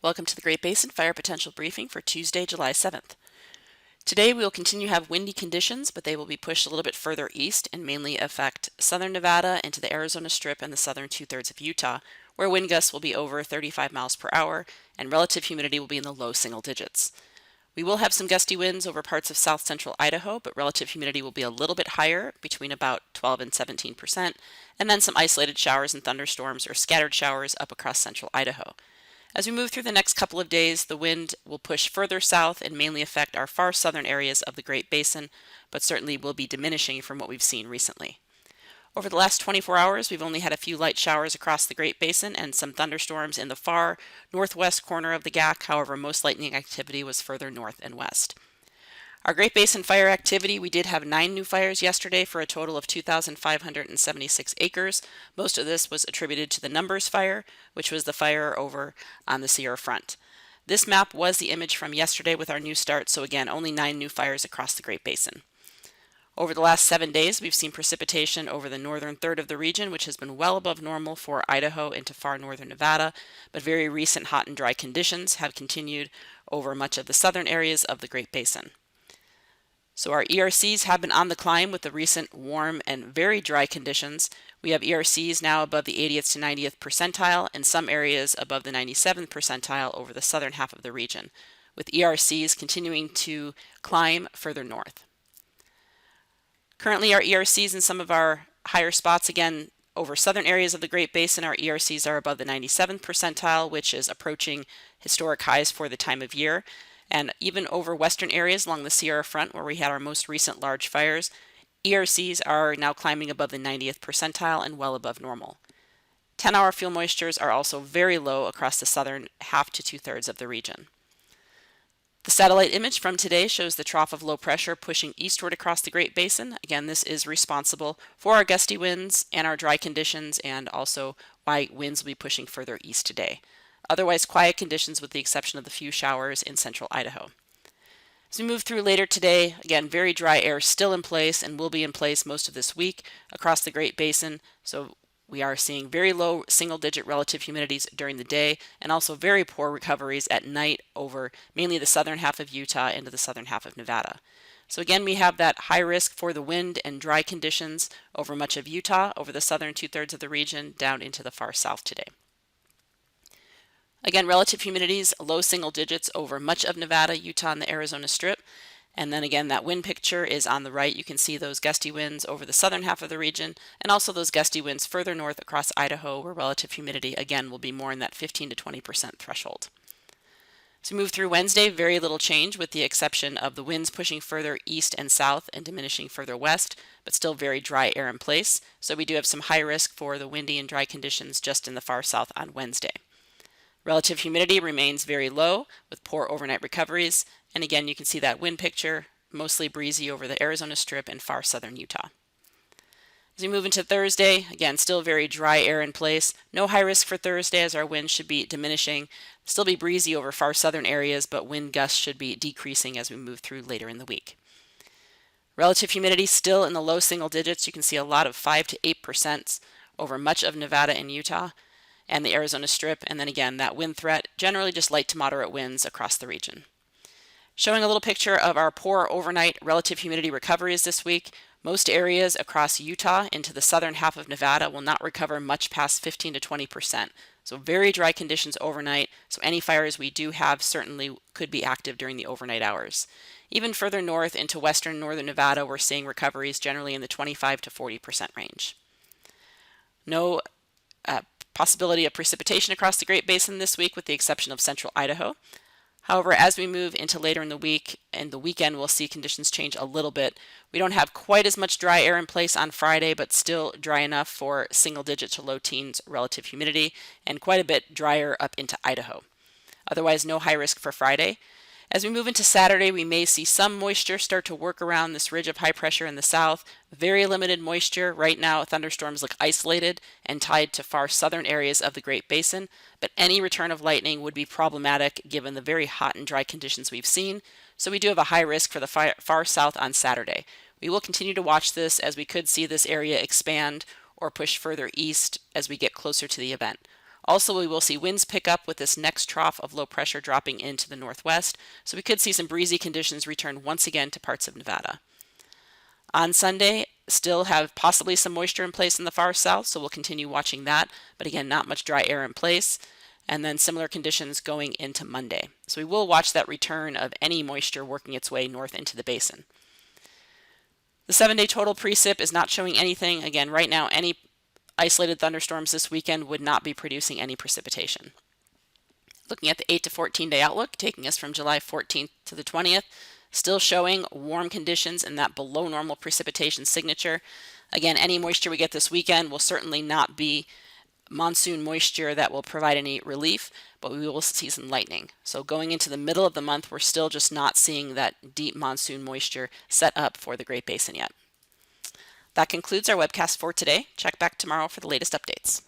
Welcome to the Great Basin Fire Potential Briefing for Tuesday, July 7th. Today we will continue to have windy conditions, but they will be pushed a little bit further east and mainly affect southern Nevada into the Arizona Strip and the southern two-thirds of Utah, where wind gusts will be over 35 miles per hour and relative humidity will be in the low single digits. We will have some gusty winds over parts of south central Idaho, but relative humidity will be a little bit higher, between about 12 and 17%, and then some isolated showers and thunderstorms or scattered showers up across central Idaho. As we move through the next couple of days, the wind will push further south and mainly affect our far southern areas of the Great Basin, but certainly will be diminishing from what we've seen recently. Over the last 24 hours, we've only had a few light showers across the Great Basin and some thunderstorms in the far northwest corner of the GAC. However, most lightning activity was further north and west. Our Great Basin fire activity, we did have 9 new fires yesterday for a total of 2,576 acres. Most of this was attributed to the Numbers Fire, which was the fire over on the Sierra Front. This map was the image from yesterday with our new start, so again, only 9 new fires across the Great Basin. Over the last 7 days, we've seen precipitation over the northern third of the region, which has been well above normal for Idaho into far northern Nevada, but very recent hot and dry conditions have continued over much of the southern areas of the Great Basin. So our ERCs have been on the climb with the recent warm and very dry conditions. We have ERCs now above the 80th to 90th percentile and some areas above the 97th percentile over the southern half of the region, with ERCs continuing to climb further north. Currently our ERCs in some of our higher spots, again, over southern areas of the Great Basin, our ERCs are above the 97th percentile, which is approaching historic highs for the time of year. And even over western areas along the Sierra Front, where we had our most recent large fires, ERCs are now climbing above the 90th percentile and well above normal. 10-hour fuel moistures are also very low across the southern half to two-thirds of the region. The satellite image from today shows the trough of low pressure pushing eastward across the Great Basin. Again, this is responsible for our gusty winds and our dry conditions, and also why winds will be pushing further east today. Otherwise quiet conditions with the exception of the few showers in central Idaho. As we move through later today, again, very dry air still in place and will be in place most of this week across the Great Basin. So we are seeing very low single-digit relative humidities during the day and also very poor recoveries at night over mainly the southern half of Utah into the southern half of Nevada. So again, we have that high risk for the wind and dry conditions over much of Utah, over the southern two-thirds of the region, down into the far south today. Again, relative humidities, low single digits over much of Nevada, Utah, and the Arizona Strip. And then again, that wind picture is on the right. You can see those gusty winds over the southern half of the region, and also those gusty winds further north across Idaho, where relative humidity, again, will be more in that 15 to 20% threshold. As we move through Wednesday, very little change with the exception of the winds pushing further east and south and diminishing further west, but still very dry air in place. So we do have some high risk for the windy and dry conditions just in the far south on Wednesday. Relative humidity remains very low with poor overnight recoveries, and again you can see that wind picture, mostly breezy over the Arizona Strip and far southern Utah. As we move into Thursday, again still very dry air in place, no high risk for Thursday as our winds should be diminishing, still be breezy over far southern areas, but wind gusts should be decreasing as we move through later in the week. Relative humidity still in the low single digits. You can see a lot of 5 to 8% over much of Nevada and Utah and the Arizona Strip, and then again that wind threat, generally just light to moderate winds across the region. Showing a little picture of our poor overnight relative humidity recoveries this week. Most areas across Utah into the southern half of Nevada will not recover much past 15 to 20%. So very dry conditions overnight, so any fires we do have certainly could be active during the overnight hours. Even further north into western northern Nevada, we're seeing recoveries generally in the 25 to 40% range. No possibility of precipitation across the Great Basin this week with the exception of central Idaho. However, as we move into later in the week and the weekend, we'll see conditions change a little bit. We don't have quite as much dry air in place on Friday, but still dry enough for single digit to low teens relative humidity and quite a bit drier up into Idaho. Otherwise, no high risk for Friday. As we move into Saturday, we may see some moisture start to work around this ridge of high pressure in the south. Very limited moisture. Right now, thunderstorms look isolated and tied to far southern areas of the Great Basin, but any return of lightning would be problematic given the very hot and dry conditions we've seen. So we do have a high risk for the far south on Saturday. We will continue to watch this as we could see this area expand or push further east as we get closer to the event. Also, we will see winds pick up with this next trough of low pressure dropping into the northwest, so we could see some breezy conditions return once again to parts of Nevada. On Sunday, still have possibly some moisture in place in the far south, so we'll continue watching that, but again, not much dry air in place. And then similar conditions going into Monday. So we will watch that return of any moisture working its way north into the basin. The 7-day total precip is not showing anything. Again, right now, any isolated thunderstorms this weekend would not be producing any precipitation. Looking at the 8 to 14-day outlook, taking us from July 14th to the 20th, still showing warm conditions and that below normal precipitation signature. Again, any moisture we get this weekend will certainly not be monsoon moisture that will provide any relief, but we will see some lightning. So going into the middle of the month, we're still just not seeing that deep monsoon moisture set up for the Great Basin yet. That concludes our webcast for today. Check back tomorrow for the latest updates.